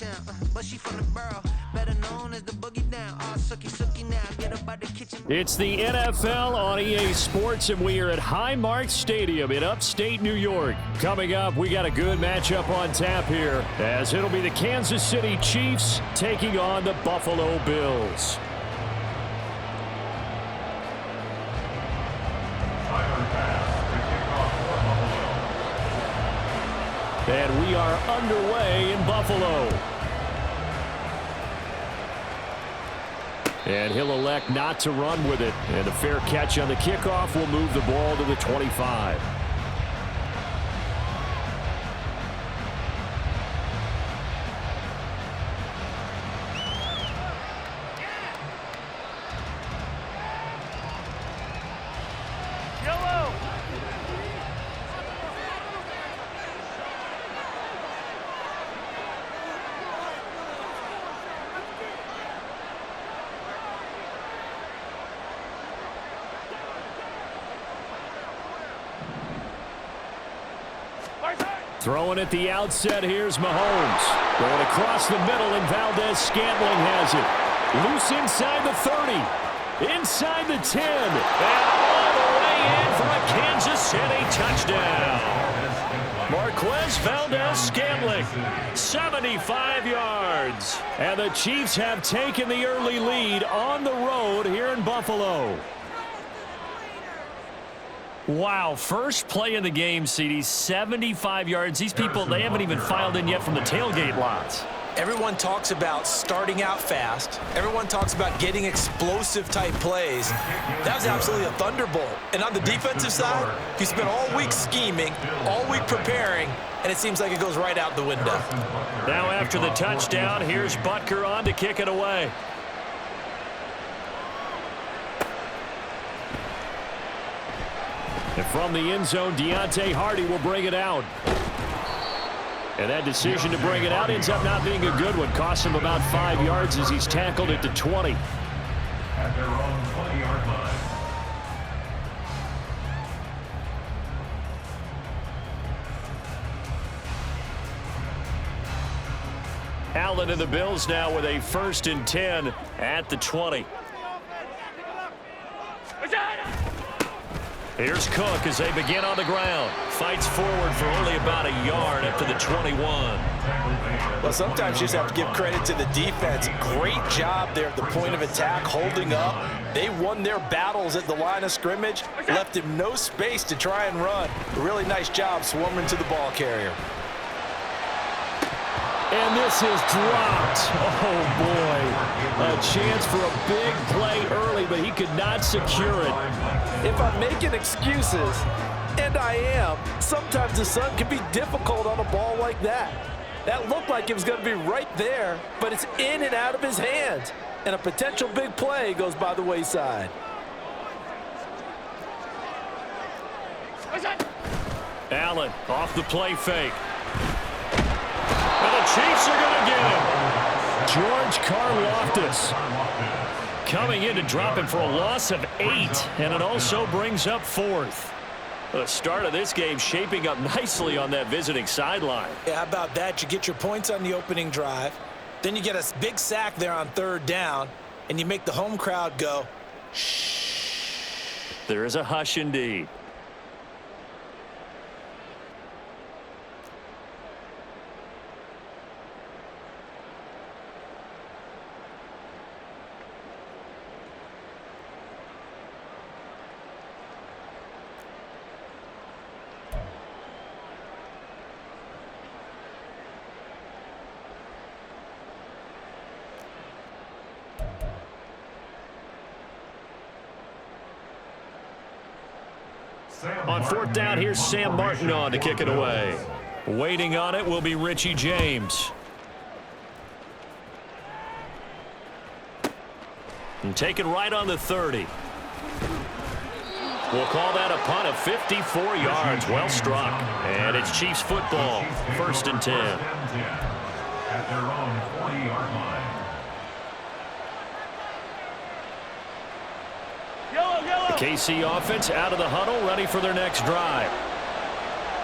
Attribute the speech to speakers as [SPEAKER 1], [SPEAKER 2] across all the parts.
[SPEAKER 1] town, but she from the borough, better known as the boogie down. Oh, sookie now, get up out the kitchen.
[SPEAKER 2] It's the NFL on EA Sports, and we are at Highmark Stadium in upstate New York. Coming up, we got a good matchup on tap here, as it'll be the Kansas City Chiefs taking on the Buffalo Bills. And we are underway in Buffalo. And he'll elect not to run with it. And a fair catch on the kickoff will move the ball to the 25. Throwing at the outset, here's Mahomes. Going across the middle, and Valdez-Scantling has it. Loose inside the 30. Inside the 10. And all the way in for a Kansas City touchdown. Marquez Valdez-Scantling, 75 yards. And the Chiefs have taken the early lead on the road here in Buffalo. Wow, first play in the game, CD, 75 yards. These people, they haven't even filed in yet from the tailgate lots.
[SPEAKER 3] Everyone talks about starting out fast. Everyone talks about getting explosive type plays. That was absolutely a thunderbolt. And on the defensive side, you spent all week scheming, all week preparing, and it seems like it goes right out the window.
[SPEAKER 2] Now after the touchdown, here's Butker on to kick it away. And from the end zone, Deontay Hardy will bring it out. And that decision to bring it out ends up not being a good one. Costs him about 5 yards as he's tackled at the 20.
[SPEAKER 4] At their own 20-yard line.
[SPEAKER 2] Allen and the Bills now with a 1st and 10 at the 20. Here's Cook as they begin on the ground. Fights forward for only about a yard up to the 21.
[SPEAKER 3] Well, sometimes you just have to give credit to the defense. Great job there at the point of attack, holding up. They won their battles at the line of scrimmage, left him no space to try and run. A really nice job swarming to the ball carrier.
[SPEAKER 2] And this is dropped. Oh, boy. A chance for a big play early, but he could not secure it.
[SPEAKER 5] If I'm making excuses, and I am, sometimes the sun can be difficult on a ball like that. That looked like it was going to be right there, but it's in and out of his hands. And a potential big play goes by the wayside.
[SPEAKER 2] Allen off the play fake. And the Chiefs are going to get him. George Karlaftis coming in to drop him for a loss of 8, and it also brings up 4th. The start of this game shaping up nicely on that visiting sideline.
[SPEAKER 3] Yeah, how about that? You get your points on the opening drive, then you get a big sack there on 3rd down, and you make the home crowd go, shh.
[SPEAKER 2] There is a hush indeed. On 4th down, here's Sam Martin on to kick it away. Waiting on it will be Richie James. And taken right on the 30. We'll call that a punt of 54 yards. Well struck. And it's Chiefs football. 1st and 10.
[SPEAKER 4] At their own 20-yard line.
[SPEAKER 2] The KC offense out of the huddle, ready for their next drive.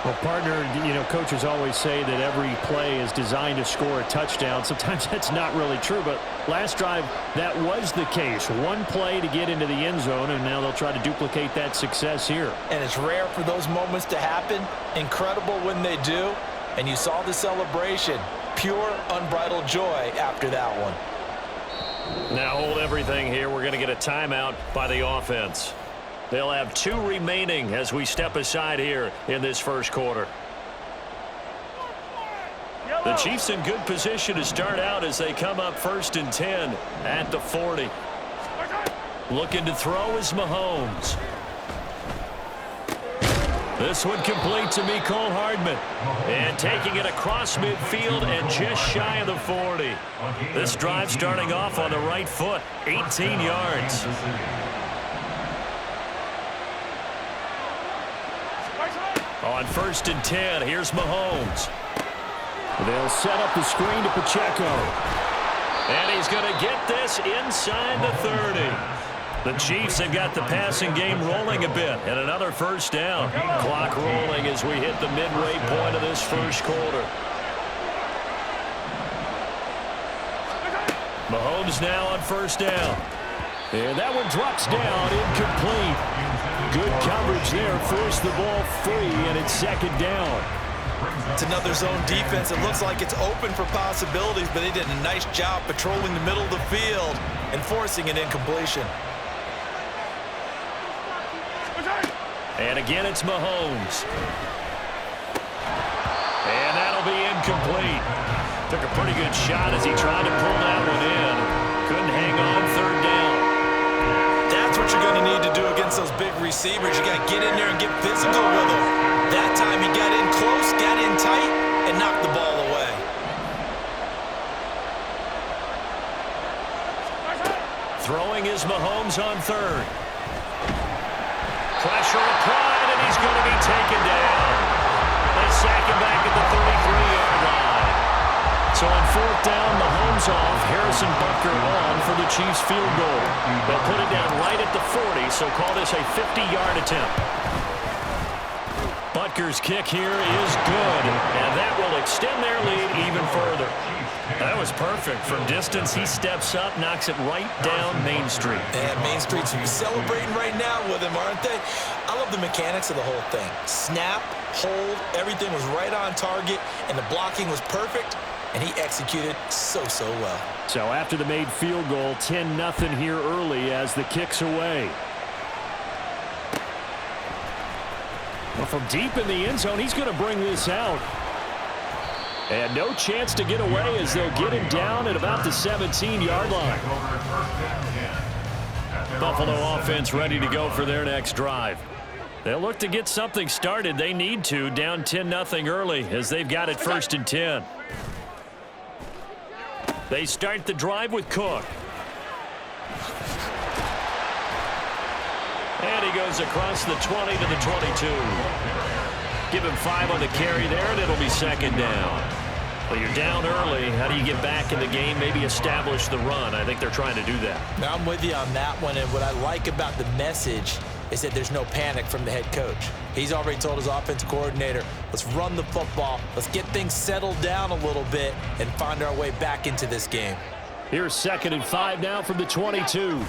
[SPEAKER 2] Well, partner, coaches always say that every play is designed to score a touchdown. Sometimes that's not really true, but last drive, that was the case. One play to get into the end zone, and now they'll try to duplicate that success here.
[SPEAKER 3] And it's rare for those moments to happen. Incredible when they do. And you saw the celebration. Pure, unbridled joy after that one.
[SPEAKER 2] Now hold everything here. We're going to get a timeout by the offense. They'll have 2 remaining as we step aside here in this first quarter. The Chiefs in good position to start out as they come up 1st and 10 at the 40. Looking to throw is Mahomes. This one complete to Mecole Hardman. And taking it across midfield and just shy of the 40. This drive starting off on the right foot, 18 yards. On 1st and 10, here's Mahomes. They'll set up the screen to Pacheco. And he's going to get this inside the 30. The Chiefs have got the passing game rolling a bit, and another first down. Clock rolling as we hit the midway point of this first quarter. Mahomes now on 1st down. And that one drops down, incomplete. Good coverage there, forced the ball free, and it's 2nd down.
[SPEAKER 3] It's another zone defense. It looks like it's open for possibilities, but they did a nice job patrolling the middle of the field and forcing an incompletion.
[SPEAKER 2] And again, it's Mahomes. And that'll be incomplete. Took a pretty good shot as he tried to pull that one in. Couldn't hang on 3rd down.
[SPEAKER 3] That's what you're going to need to do against those big receivers. You got to get in there and get physical with them. That time he got in close, got in tight, and knocked the ball away.
[SPEAKER 2] Throwing is Mahomes on 3rd. Pressure applied, and he's going to be taken down. They sack him back at the 33-yard line. So on 4th down, Mahomes off, Harrison Butker on for the Chiefs field goal. They'll put it down right at the 40, so call this a 50-yard attempt. Butker's kick here is good, and that will extend their lead even further. That was perfect. From distance, he steps up, knocks it right down Main Street.
[SPEAKER 3] And Main Street's celebrating right now with him, aren't they? I love the mechanics of the whole thing. Snap, hold, everything was right on target, and the blocking was perfect, and he executed so well.
[SPEAKER 2] So after the made field goal, 10-0 here early as the kick's away. Well, from deep in the end zone, he's going to bring this out. And no chance to get away as they'll get him down at about the 17-yard line. Buffalo offense ready to go for their next drive. They'll look to get something started. They need to, down 10-0 early as they've got it 1st and 10. They start the drive with Cook. And he goes across the 20 to the 22. Give him 5 on the carry there, and it'll be 2nd down. Well, you're down early. How do you get back in the game, maybe establish the run? I think they're trying to do that.
[SPEAKER 3] Now, I'm with you on that one, and what I like about the message is that there's no panic from the head coach. He's already told his offensive coordinator, let's run the football, let's get things settled down a little bit and find our way back into this game.
[SPEAKER 2] Here's 2nd and 5 now from the 22.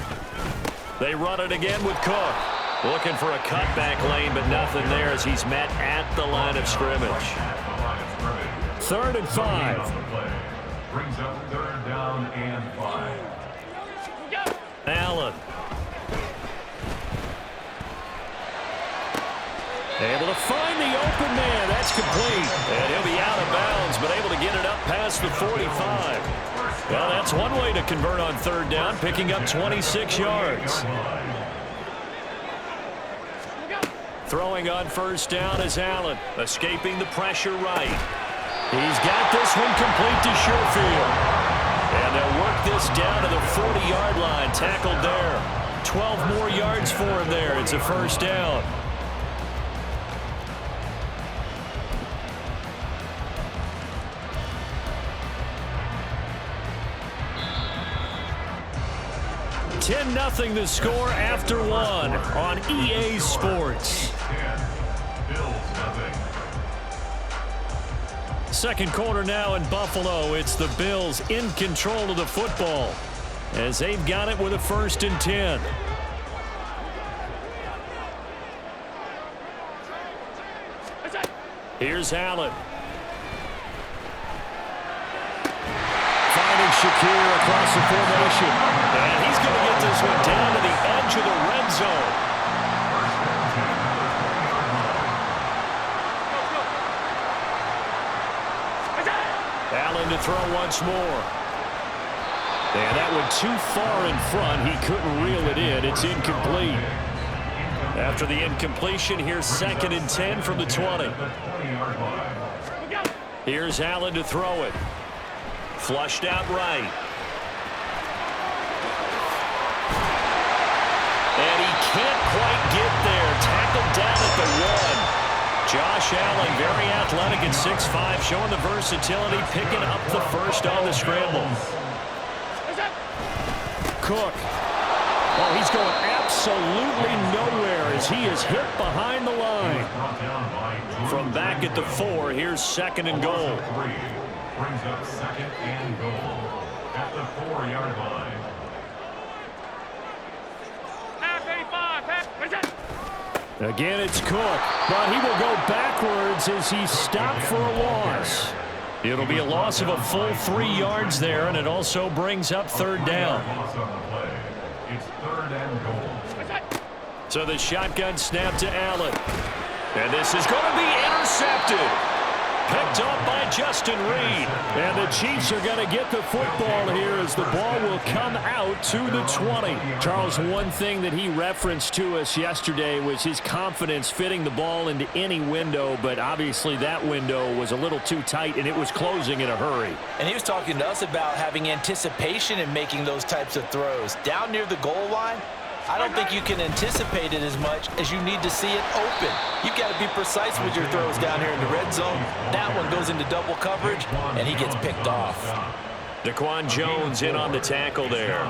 [SPEAKER 2] They run it again with Cook. Looking for a cutback lane, but nothing there as he's met at the line of scrimmage. 3rd and 5.
[SPEAKER 4] Brings up 3rd down and 5.
[SPEAKER 2] Allen. Able to find the open man. That's complete. And he'll be out of bounds, but able to get it up past the 45. Well, that's one way to convert on 3rd down, picking up 26 yards. Throwing on 1st down is Allen, escaping the pressure right. He's got this one complete to Sherfield. And they'll work this down to the 40-yard line, tackled there. 12 more yards for him there. It's a 1st down. Nothing the score after 1 on EA Sports. second quarter now in Buffalo. It's the Bills in control of the football as they've got it with a 1st and 10. Here's Allen. Finding Shakir across the formation. And he's going to get this one down to the edge of the red zone. Allen to throw once more. And that went too far in front. He couldn't reel it in. It's incomplete. After the incompletion, here's 2nd and 10 from the 20. Here's Allen to throw it. Flushed out right. And he can't quite get there. Tackled down at the 1. Josh Allen, very athletic at 6'5", showing the versatility, picking up the first on the scramble. Cook. Oh, he's going absolutely nowhere as he is hit behind the line. From back at the 4, here's 2nd and goal.
[SPEAKER 4] Brings up 2nd and goal at the 4-yard line.
[SPEAKER 2] Again, it's Cook, but he will go backwards as he stopped for a loss. It'll be a loss of a full 3 yards there, and it also brings up 3rd down.
[SPEAKER 4] It's 3rd and goal.
[SPEAKER 2] So the shotgun snap to Allen. And this is going to be intercepted. Picked off by Justin Reed. And the Chiefs are going to get the football here as the ball will come out to the 20. Charles, one thing that he referenced to us yesterday was his confidence fitting the ball into any window, but obviously that window was a little too tight and it was closing in a hurry.
[SPEAKER 3] And he was talking to us about having anticipation in making those types of throws. Down near the goal line, I don't think you can anticipate it as much as you need to see it open. You've got to be precise with your throws down here in the red zone. That one goes into double coverage, and he gets picked off.
[SPEAKER 2] Daquan Jones in on the tackle there.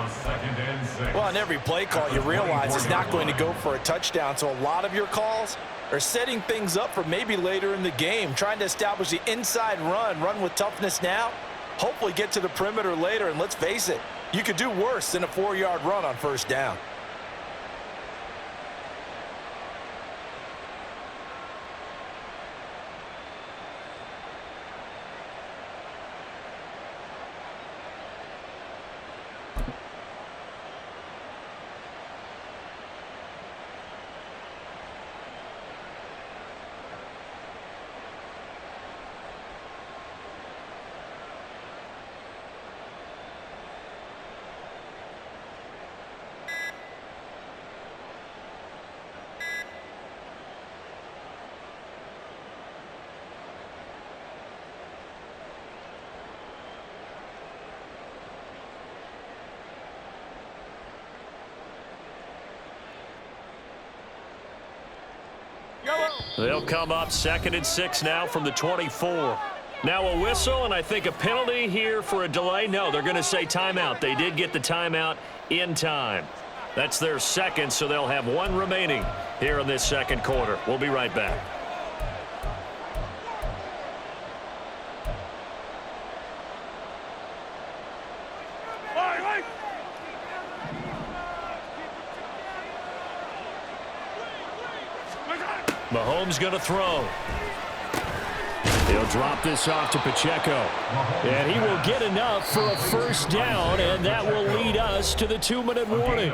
[SPEAKER 3] Well, on every play call, you realize it's not going to go for a touchdown, so a lot of your calls are setting things up for maybe later in the game, trying to establish the inside run with toughness now, hopefully get to the perimeter later, and let's face it, you could do worse than a 4-yard run on 1st down.
[SPEAKER 2] They'll come up 2nd and 6 now from the 24. Now a whistle, and I think a penalty here for a delay. No, they're going to say timeout. They did get the timeout in time. That's their 2nd, so they'll have 1 remaining here in this 2nd quarter. We'll be right back. Mahomes going to throw. He'll drop this off to Pacheco. And he will get enough for a 1st down, and that will lead us to the 2-minute warning.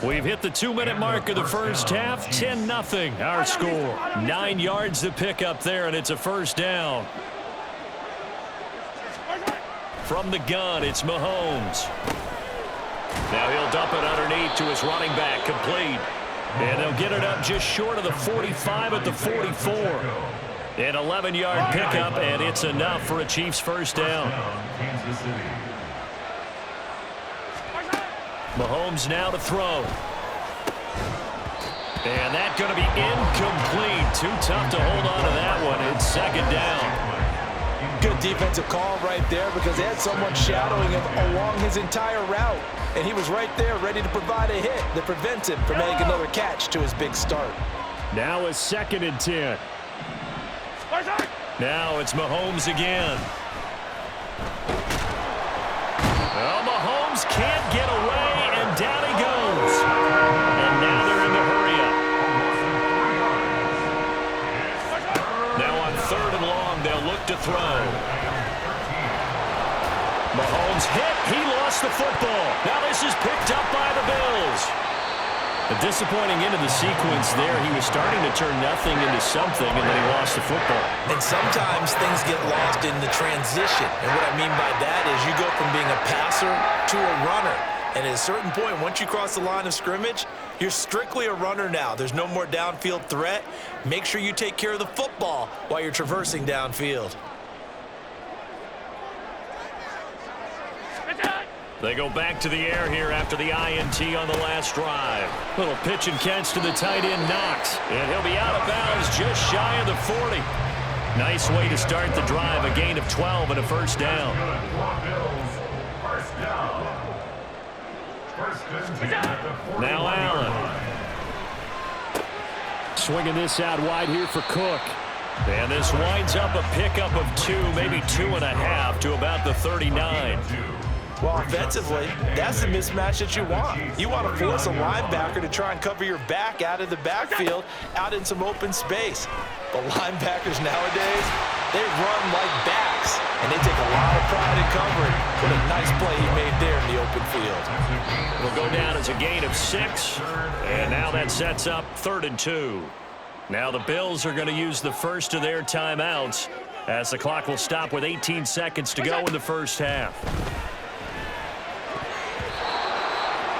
[SPEAKER 2] We've hit the 2-minute mark of the 1st half. 10-0 our score. 9 yards to pick up there, and it's a 1st down. From the gun, it's Mahomes. Now he'll dump it underneath to his running back, complete. And they'll get it up just short of the 45 at the 44. An 11-yard pickup, and it's enough for a Chiefs 1st down. Mahomes now to throw. And that's going to be incomplete. Too tough to hold on to that one. It's 2nd down.
[SPEAKER 3] Good defensive call right there because they had someone shadowing him along his entire route. And he was right there ready to provide a hit that prevents him from making another catch to his big start.
[SPEAKER 2] Now a 2nd and 10. Now it's Mahomes again. Well, Mahomes can't get away, and down he goes. And now they're in the hurry-up. Now on 3rd and long, they'll look to throw. Mahomes hit. He lost the football. Now this is picked up by the Bills. A disappointing end of the sequence there. He was starting to turn nothing into something, and then he lost the football.
[SPEAKER 3] And sometimes things get lost in the transition. And what I mean by that is you go from being a passer to a runner. And at a certain point, once you cross the line of scrimmage, you're strictly a runner now. There's no more downfield threat. Make sure you take care of the football while you're traversing downfield.
[SPEAKER 2] They go back to the air here after the INT on the last drive. Little pitch and catch to the tight end, Knox. And he'll be out of bounds just shy of the 40. Nice way to start the drive, a gain of 12 and a first down. Now Allen. Swinging this out wide here for Cook. And this winds up a pickup of 2, maybe 2.5 to about the 39.
[SPEAKER 3] Well, offensively, that's the mismatch that you want. You want to force a linebacker to try and cover your back out of the backfield, out in some open space. But linebackers nowadays, they run like backs, and they take a lot of pride in covering. What a nice play he made there in the open field.
[SPEAKER 2] Will go down as a gain of 6, and now that sets up 3rd and 2. Now the Bills are going to use the first of their timeouts as the clock will stop with 18 seconds to go in the first half.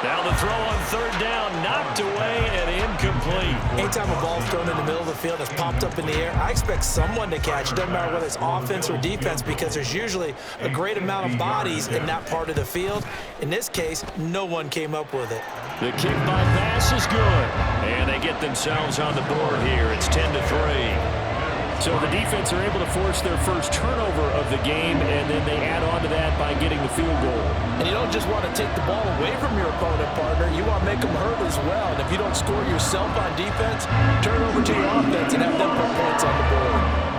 [SPEAKER 2] Now the throw on 3rd down, knocked away and incomplete.
[SPEAKER 3] Anytime a ball's thrown in the middle of the field that's popped up in the air, I expect someone to catch it. Doesn't matter whether it's offense or defense, because there's usually a great amount of bodies in that part of the field. In this case, no one came up with it.
[SPEAKER 2] The kick by pass is good. And they get themselves on the board here. It's 10-3. So the defense are able to force their first turnover of the game, and then they add on to that by getting the field goal.
[SPEAKER 5] And you don't just want to take the ball away from your opponent, partner. You want to make them hurt as well. And if you don't score yourself on defense, turn it over to your offense and have them put points on the board.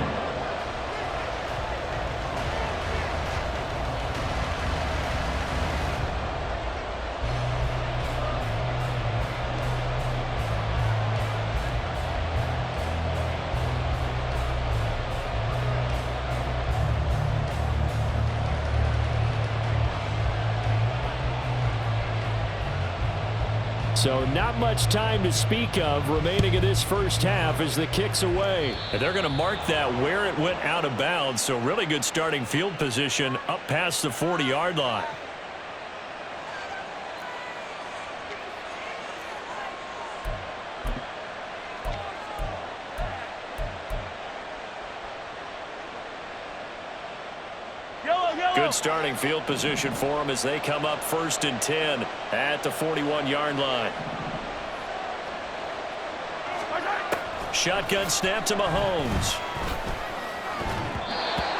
[SPEAKER 2] So not much time to speak of remaining in this first half as the kick's away. And they're going to mark that where it went out of bounds. So really good starting field position up past the 40-yard line. Good starting field position for them as they come up 1st and 10 at the 41-yard line. Shotgun snap to Mahomes.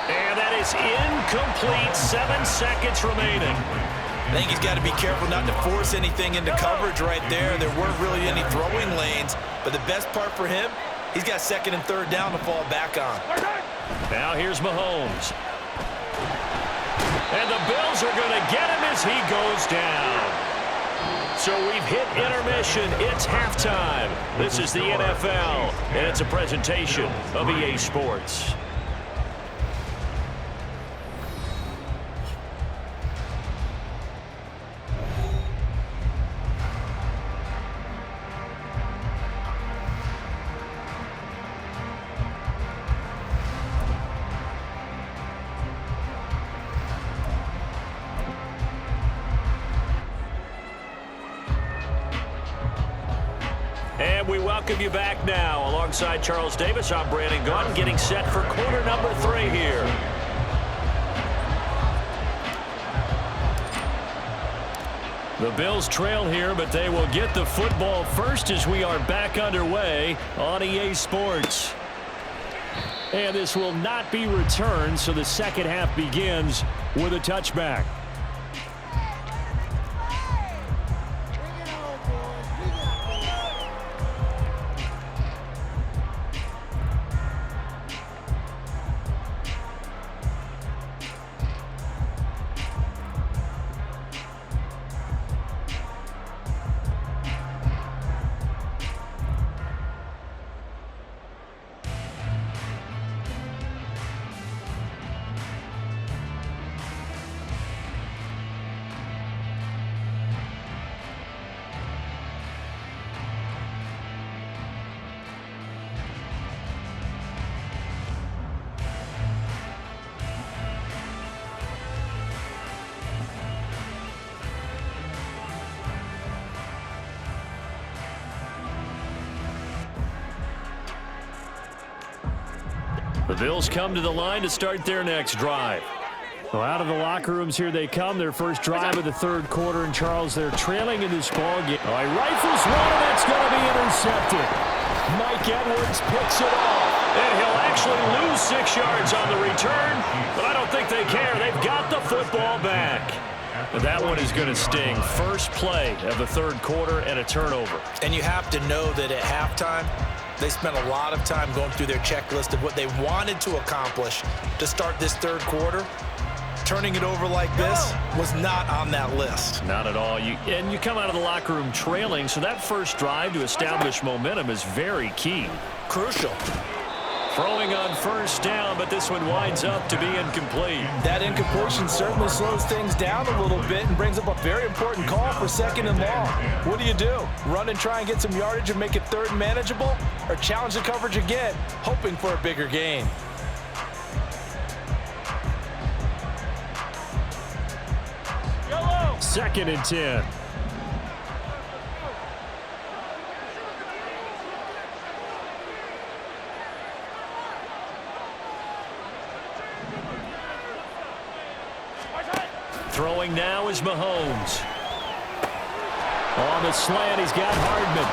[SPEAKER 2] And that is incomplete. 7 seconds remaining.
[SPEAKER 3] I think he's got to be careful not to force anything into coverage right there. There weren't really any throwing lanes, but the best part for him, he's got 2nd and 3rd down to fall back on.
[SPEAKER 2] Now here's Mahomes. And the Bills are going to get him as he goes down. So we've hit intermission. It's halftime. This is the NFL, and it's a presentation of EA Sports. And we welcome you back now. Alongside Charles Davis, I'm Brandon Gunn, getting set for quarter number 3 here. The Bills trail here, but they will get the football first as we are back underway on EA Sports. And this will not be returned, so the second half begins with a touchback. The Bills come to the line to start their next drive. Well, out of the locker rooms here they come. Their first drive of the third quarter. And, Charles, they're trailing in this ball game. Oh, he rifles one, and it's going to be intercepted. Mike Edwards picks it off. And he'll actually lose 6 yards on the return, but I don't think they care. They've got the football back. But that one is going to sting. First play of the third quarter and a turnover.
[SPEAKER 3] And you have to know that at halftime, they spent a lot of time going through their checklist of what they wanted to accomplish to start this third quarter. Turning it over like this was not on that list.
[SPEAKER 2] Not at all. You come out of the locker room trailing, so that first drive to establish momentum is very key.
[SPEAKER 3] Crucial.
[SPEAKER 2] Throwing on first down, but this one winds up to be incomplete.
[SPEAKER 5] That incompletion certainly slows things down a little bit and brings up a very important call for second and long. What do? Run and try and get some yardage and make it third and manageable? Or challenge the coverage again, hoping for a bigger gain?
[SPEAKER 2] Second and 10. Throwing now is Mahomes. On the slant, he's got Hardman.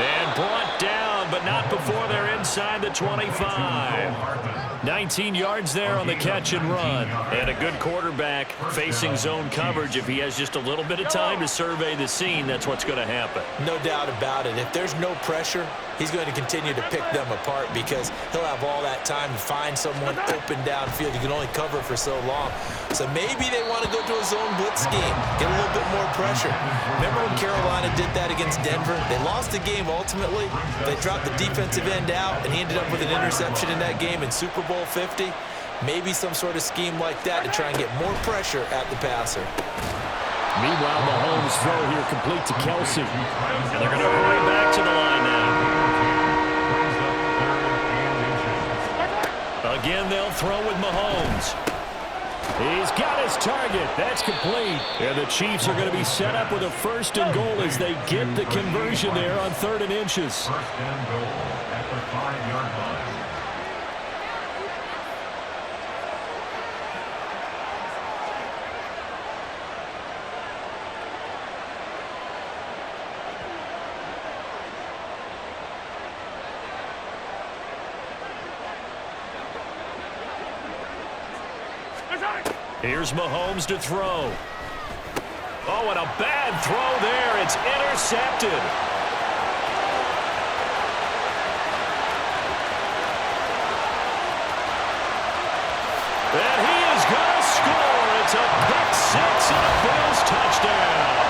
[SPEAKER 2] And brought down, but not before they're inside the 25. 19 yards there on the catch and run. And a good quarterback facing zone coverage. If he has just a little bit of time to survey the scene, that's what's going to happen.
[SPEAKER 3] No doubt about it. If there's no pressure, he's going to continue to pick them apart because he'll have all that time to find someone open downfield. You can only cover for so long. So maybe they want to go to a zone blitz scheme, get a little bit more pressure. Remember when Carolina did that against Denver? They lost the game ultimately. They dropped the defensive end out, and he ended up with an interception in that game in Super Bowl 50. Maybe some sort of scheme like that to try and get more pressure at the passer.
[SPEAKER 2] Meanwhile, Mahomes' throw here complete to Kelsey. And they're going to hurry back to the line now. Again, they'll throw with Mahomes. He's got his target. That's complete. And the Chiefs are going to be set up with a first and goal as they get the conversion there on 3rd and inches.
[SPEAKER 4] First and goal at the 5-yard line.
[SPEAKER 2] Here's Mahomes to throw. Oh, and a bad throw there. It's intercepted. And he is going to score. It's a pick six and a Bills touchdown.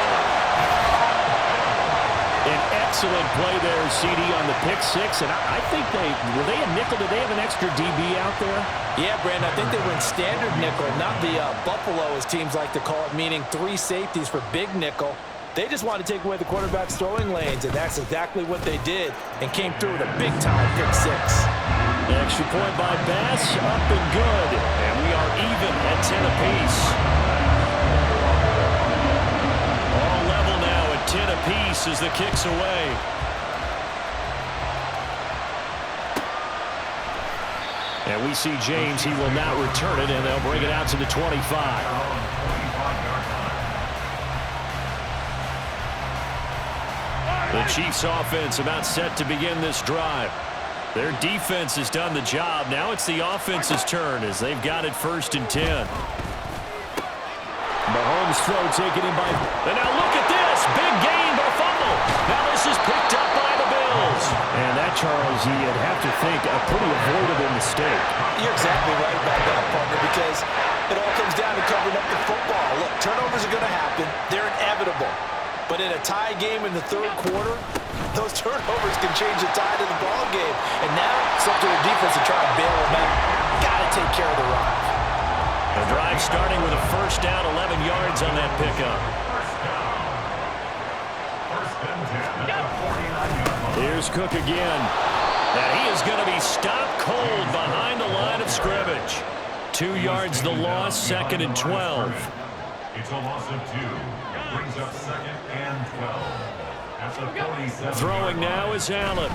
[SPEAKER 2] An excellent play there, CD, on the pick six. And I think were they a nickel? Did they have an extra DB out there?
[SPEAKER 5] Yeah, Brandon, I think they were in standard nickel, not the Buffalo, as teams like to call it, meaning 3 safeties for big nickel. They just wanted to take away the quarterback's throwing lanes, and that's exactly what they did, and came through with a big-time pick six.
[SPEAKER 2] The extra point by Bass, up and good. And we are even at 10 apiece. All level now at 10 apiece as the kick's away. And we see James. He will now return it, and they'll bring it out to the 25. The Chiefs offense about set to begin this drive. Their defense has done the job. Now it's the offense's turn as they've got it 1st and 10. Mahomes' throw taken in by... And now look at this. Big gain, but a fumble. Now this is picked up by the Bills. And that, Charles, you'd have to think a pretty avoidable mistake.
[SPEAKER 3] You're exactly right about that, partner, because it all comes down to covering up the football. Look, turnovers are going to happen. They're inevitable. But in a tie game in the third quarter, those turnovers can change the tide of the ball game. And now it's up to the defense to try and bail them out. Got to take care of the run.
[SPEAKER 2] The drive starting with a first down, 11 yards on that pickup. Here's Cook again. And he is going to be stopped cold behind the line of scrimmage. 2 yards the loss, 2nd and 12.
[SPEAKER 4] It's a loss of 2. Brings up 2nd and 12. At the 47.
[SPEAKER 2] Throwing now is Allen.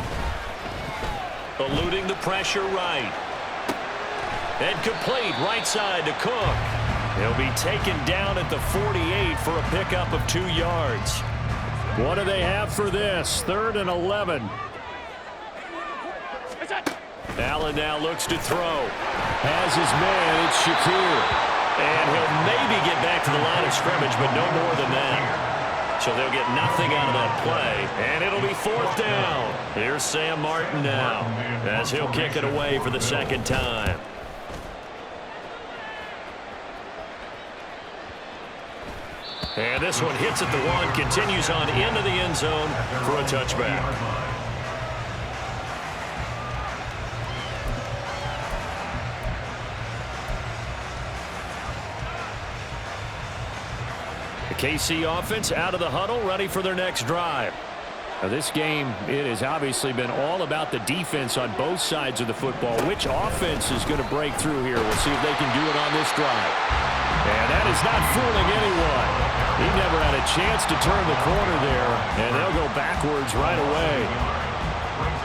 [SPEAKER 2] Eluding the pressure right. And complete right side to Cook. He'll be taken down at the 48 for a pickup of 2 yards. What do they have for this? 3rd and 11. Allen now looks to throw. Has his man. It's Shakir. And he'll maybe get back to the line of scrimmage, but no more than that. So they'll get nothing out of that play. And it'll be 4th down. Here's Sam Martin now as he'll kick it away for the 2nd time. And this one hits at the 1, continues on into the end zone for a touchback. The KC offense out of the huddle, ready for their next drive. Now this game, it has obviously been all about the defense on both sides of the football. Which offense is going to break through here? We'll see if they can do it on this drive. And that is not fooling anyone. He never had a chance to turn the corner there, and they'll go backwards right away.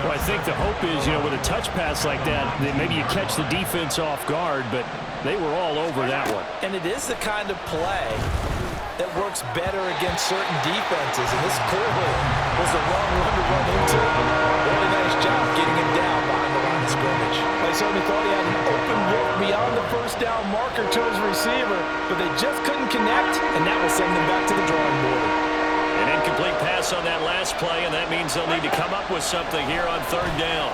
[SPEAKER 2] Well, I think the hope is, with a touch pass like that maybe you catch the defense off guard, but they were all over that one.
[SPEAKER 5] And it is the kind of play that works better against certain defenses, and this clearly was the wrong one to run into. Really nice job getting him down behind the line of scrimmage. They certainly thought he had an open look beyond the first down marker to his receiver, but they just couldn't connect, and that will send them back to the drawing board.
[SPEAKER 2] An incomplete pass on that last play, and that means they'll need to come up with something here on 3rd down.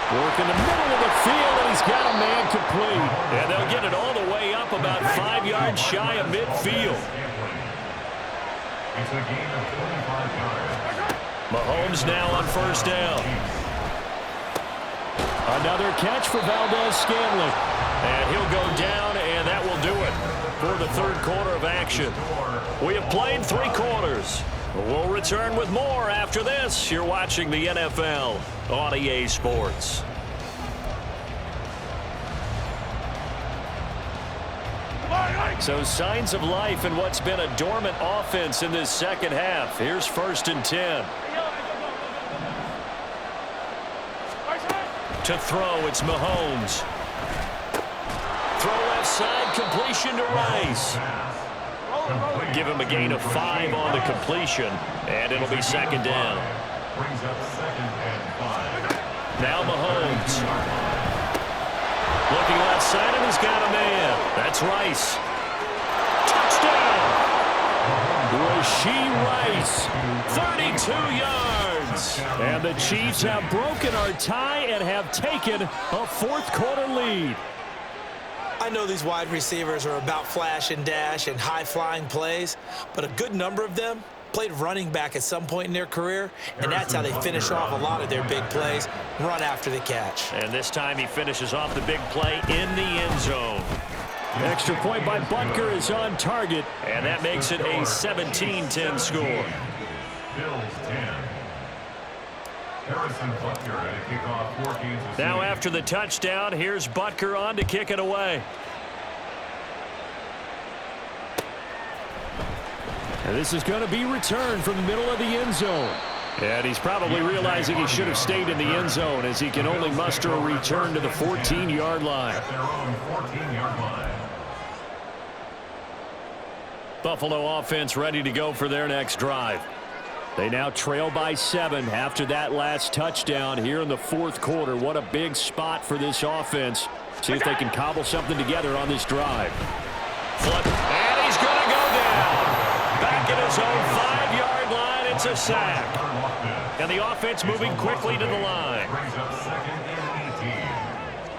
[SPEAKER 2] Work in the middle of the field, and he's got a man complete. And they'll get it all the way up about 5 yards shy of midfield.
[SPEAKER 4] It's a gain of 25 yards.
[SPEAKER 2] Mahomes now on 1st down. Another catch for Valdez-Scantling. And he'll go down, and that will do it for the 3rd quarter of action. We have played 3 quarters. We'll return with more after this. You're watching the NFL on EA Sports. So signs of life in what's been a dormant offense in this 2nd half. Here's 1st and 10. To throw, it's Mahomes. Throw left side, completion to Rice. Give him a gain of 5 on the completion, and it'll be 2nd down.
[SPEAKER 4] Brings up 2nd and 5.
[SPEAKER 2] Now Mahomes. Looking left side, and he's got a man. That's Rice. Touchdown! Rashee Rice, 32 yards. And the Chiefs have broken our tie and have taken a 4th quarter lead.
[SPEAKER 5] I know these wide receivers are about flash and dash and high-flying plays, but a good number of them played running back at some point in their career, and that's how they finish off a lot of their big plays, run after the catch.
[SPEAKER 2] And this time he finishes off the big play in the end zone. Extra point by Butker is on target, and that makes it a 17-10 score.
[SPEAKER 4] Bills 10. Harrison Butker at a kickoff for Kansas City.
[SPEAKER 2] Now after the touchdown, here's Butker on to kick it away. And this is going to be returned from the middle of the end zone. And he's probably realizing he should have stayed in the end zone as he can only muster a return to the 14-yard line.
[SPEAKER 4] At their own 14-yard line.
[SPEAKER 2] Buffalo offense ready to go for their next drive. They now trail by 7 after that last touchdown here in the 4th quarter. What a big spot for this offense. See if they can cobble something together on this drive. Flip, and he's going to go down. Back at his own 5-yard line, it's a sack. And the offense moving quickly to the line.
[SPEAKER 4] Brings up 2nd and 18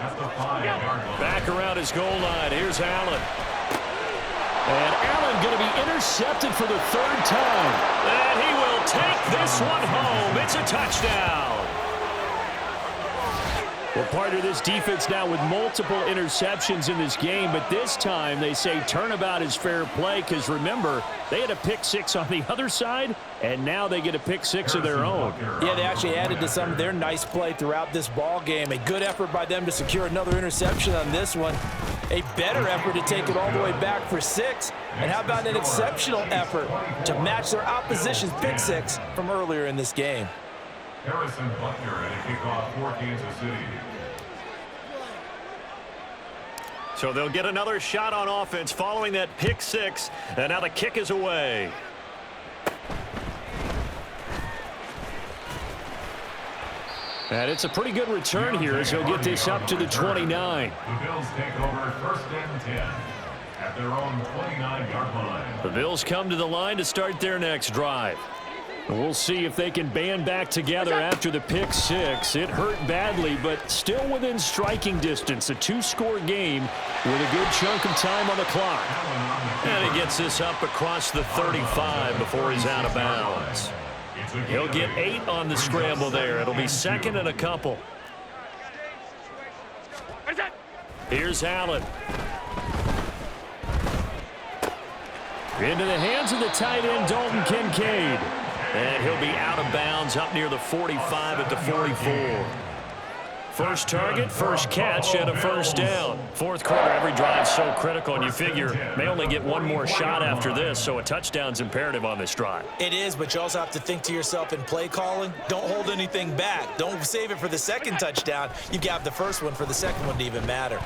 [SPEAKER 4] at the 5-yard line.
[SPEAKER 2] Back around his goal line. Here's Allen. And Allen going to be intercepted for the 3rd time. And he will take this one home. It's a touchdown. Well, part of this defense now with multiple interceptions in this game, but this time they say turnabout is fair play because, remember, they had a pick 6 on the other side, and now they get a pick 6 of their own.
[SPEAKER 5] Yeah, they actually added to some of their nice play throughout this ball game. A good effort by them to secure another interception on this one. A better effort to take it all the way back for 6. And how about an exceptional effort to match their opposition's pick 6 from earlier in this game.
[SPEAKER 4] Harrison Butker at a kickoff for Kansas City.
[SPEAKER 2] So they'll get another shot on offense following that pick six, and now the kick is away. And it's a pretty good return here as he'll get this up to the 29.
[SPEAKER 4] The Bills take over 1st and 10 at their own 29-yard line.
[SPEAKER 2] The Bills come to the line to start their next drive. And we'll see if they can band back together after the pick six. It hurt badly, but still within striking distance. A two-score game with a good chunk of time on the clock. And he gets this up across the 35 before he's out of bounds. He'll get 8 on the scramble there. It'll be 2nd and a couple. Here's Allen. Into the hands of the tight end, Dalton Kincaid. And he'll be out of bounds up near the 45 at the 44. First target, first catch, and a first down. Fourth quarter, every drive's so critical, and you figure may only get one more shot after this, so a touchdown's imperative on this drive.
[SPEAKER 3] It is, but you also have to think to yourself in play calling, don't hold anything back. Don't save it for the second touchdown. You got the first one for the second one to even matter.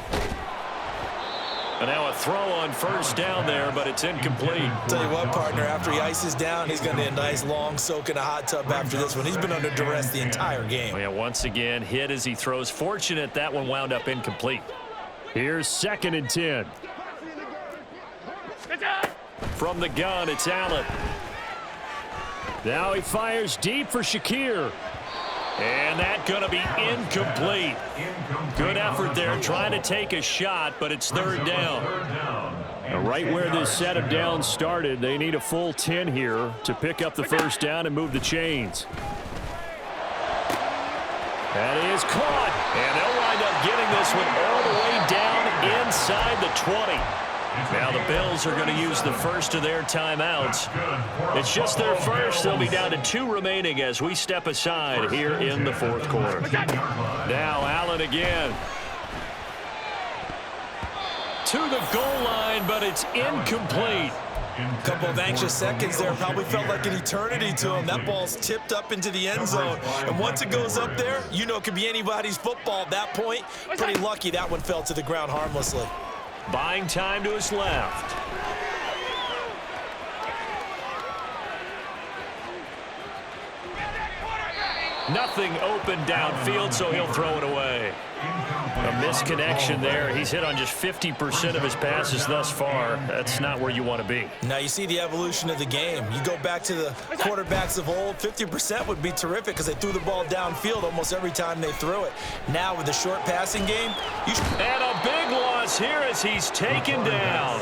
[SPEAKER 2] And now a throw on first down there, but it's incomplete.
[SPEAKER 3] Tell you what, partner, after he ices down, he's going to need a nice long soak in a hot tub after this one. He's been under duress the entire game.
[SPEAKER 2] Yeah, once again, hit as he throws. Fortunate that one wound up incomplete. Here's 2nd and 10. From the gun, it's Allen. Now he fires deep for Shakir. And that's going to be incomplete. Good effort there trying to take a shot, but it's 3rd down. Right where this set of downs started, they need a full 10 here to pick up the first down and move the chains. That is caught, and they'll wind up getting this one all the way down inside the 20. Now the Bills are going to use the first of their timeouts. It's just their first. They'll be down to 2 remaining as we step aside here in the 4th quarter. Now Allen again. To the goal line, but it's incomplete.
[SPEAKER 3] A couple of anxious seconds there. Probably felt like an eternity to him. That ball's tipped up into the end zone. And once it goes up there, you know it could be anybody's football at that point. Pretty lucky that one fell to the ground harmlessly.
[SPEAKER 2] Buying time to his left. Nothing open downfield, so he'll throw it away. A misconnection there. He's hit on just 50% of his passes thus far. That's not where you want to be.
[SPEAKER 3] Now you see the evolution of the game. You go back to the quarterbacks of old, 50% would be terrific because they threw the ball downfield almost every time they threw it. Now with the short passing game,
[SPEAKER 2] and a big loss here as he's taken down.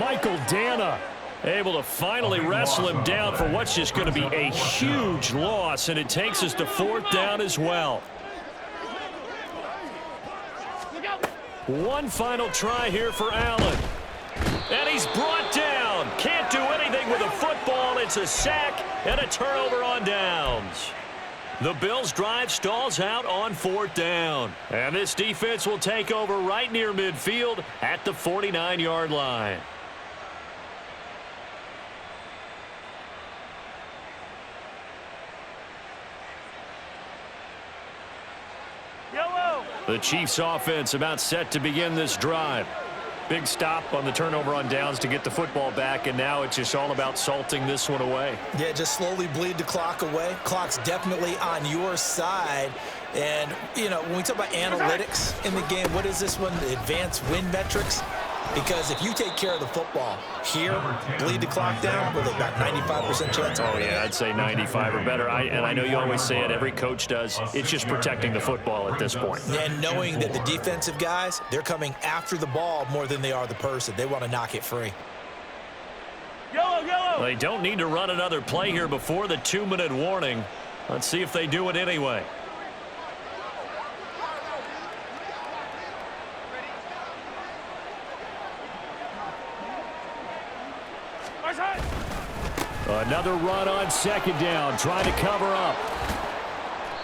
[SPEAKER 2] Michael Dana able to finally wrestle him down for what's just going to be a huge loss, and it takes us to 4th down as well. One final try here for Allen. And he's brought down. Can't do anything with a football. It's a sack and a turnover on downs. The Bills' drive stalls out on 4th down. And this defense will take over right near midfield at the 49-yard line. The Chiefs' offense about set to begin this drive. Big stop on the turnover on downs to get the football back, and now it's just all about salting this one away.
[SPEAKER 3] Yeah, just slowly bleed the clock away. Clock's definitely on your side. And, you know, when we talk about analytics in the game, what is this one? The advanced win metrics? Because if you take care of the football here, bleed the clock down with about 95% chance.
[SPEAKER 2] Oh, yeah, I'd say 95 or better. And I know you always say it, every coach does. It's just protecting the football at this point.
[SPEAKER 3] And knowing that the defensive guys, they're coming after the ball more than they are the person. They want to knock it free.
[SPEAKER 2] Well, they don't need to run another play here before the 2-minute warning. Let's see if they do it anyway. Another run on 2nd down, trying to cover up.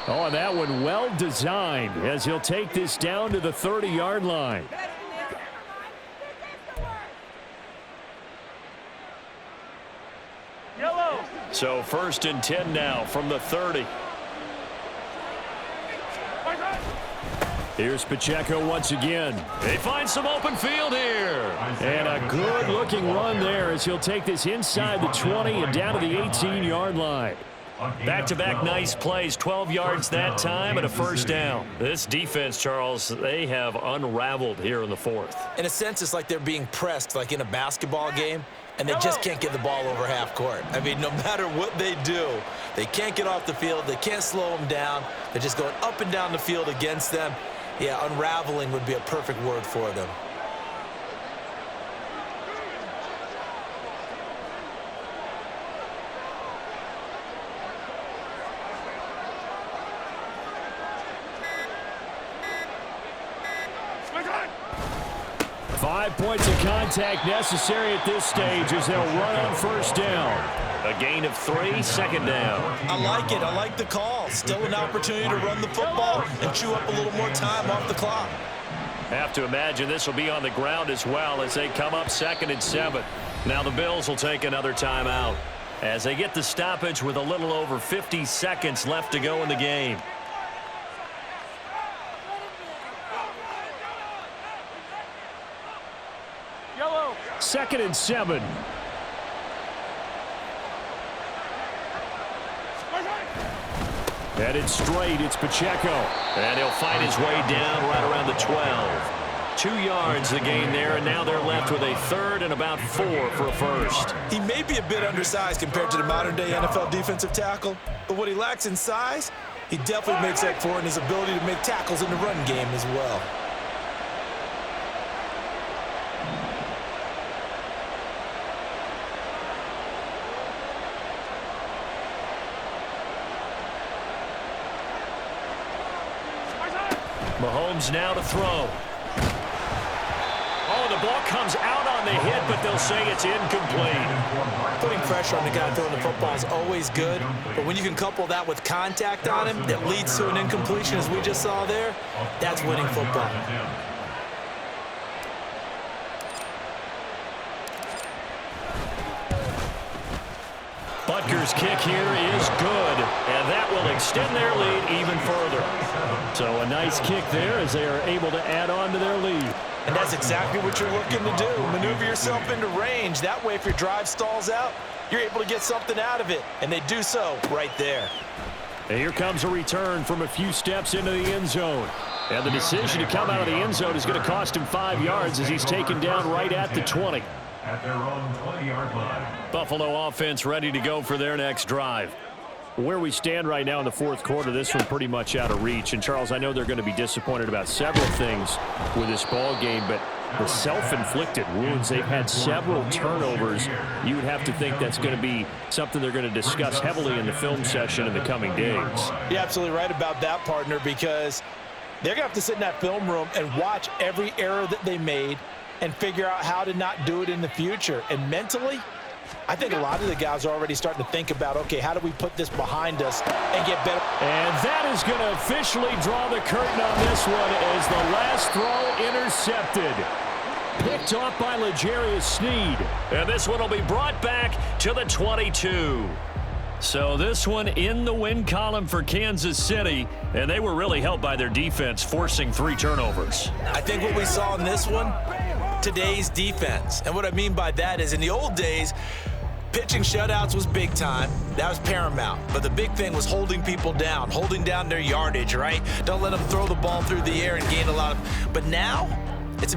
[SPEAKER 2] Oh, and that one well designed as he'll take this down to the 30-yard line. So 1st and 10 now from the 30. Here's Pacheco once again. They find some open field here. And a good-looking run there as he'll take this inside the 20 and down to the 18-yard line. Back-to-back nice plays, 12 yards that time and a first down. This defense, Charles, they have unraveled here in the fourth.
[SPEAKER 3] In a sense, it's like they're being pressed like in a basketball game, and they just can't get the ball over half court. I mean, no matter what they do, they can't get off the field. They can't slow them down. They're just going up and down the field against them. Yeah, unraveling would be a perfect word for them.
[SPEAKER 2] Five points of contact necessary at this stage as they'll run on first down. A gain of 3, second down.
[SPEAKER 3] I like it. I like the call. Still an opportunity to run the football and chew up a little more time off the clock.
[SPEAKER 2] Have to imagine this will be on the ground as well as they come up 2nd and 7. Now the Bills will take another timeout as they get the stoppage with a little over 50 seconds left to go in the game. Yellow. 2nd and 7. Headed straight, it's Pacheco. And he'll find his way down right around the 12. 2 yards the gain there, and now they're left with a 3rd and about 4 for a first.
[SPEAKER 3] He may be a bit undersized compared to the modern-day NFL defensive tackle, but what he lacks in size, he definitely makes up for in his ability to make tackles in the run game as well.
[SPEAKER 2] Mahomes now to throw. Oh, the ball comes out on the hit, but they'll say it's incomplete.
[SPEAKER 3] Putting pressure on the guy throwing the football is always good, but when you can couple that with contact on him that leads to an incompletion, as we just saw there, that's winning football.
[SPEAKER 2] Butker's kick here is good, and that will extend their lead even further. So a nice kick there as they are able to add on to their lead.
[SPEAKER 3] And that's exactly what you're looking to do. Maneuver yourself into range. That way, if your drive stalls out, you're able to get something out of it. And they do so right there.
[SPEAKER 2] And here comes a return from a few steps into the end zone. And the decision to come out of the end zone is going to cost him 5 yards as he's taken down right at the 20.
[SPEAKER 4] At their own 20-yard line.
[SPEAKER 2] Buffalo offense ready to go for their next drive. Where we stand right now in the fourth quarter, this one pretty much out of reach. And, Charles, I know they're going to be disappointed about several things with this ball game, but the self-inflicted wounds, they've had several turnovers. You would have to think that's going to be something they're going to discuss heavily in the film session in the coming days.
[SPEAKER 3] You're absolutely right about that, partner, because they're going to have to sit in that film room and watch every error that they made and figure out how to not do it in the future. And mentally, I think a lot of the guys are already starting to think about, okay, how do we put this behind us and get better?
[SPEAKER 2] And that is going to officially draw the curtain on this one as the last throw intercepted. Picked off by L'Jarius Sneed. And this one will be brought back to the 22. So this one in the win column for Kansas City, and they were really helped by their defense forcing 3 turnovers.
[SPEAKER 3] I think what we saw in this one, today's defense. And what I mean by that is in the old days, pitching shutouts was big time. That was paramount. But the big thing was holding people down, holding down their yardage, right? Don't let them throw the ball through the air and gain a lot of. But now,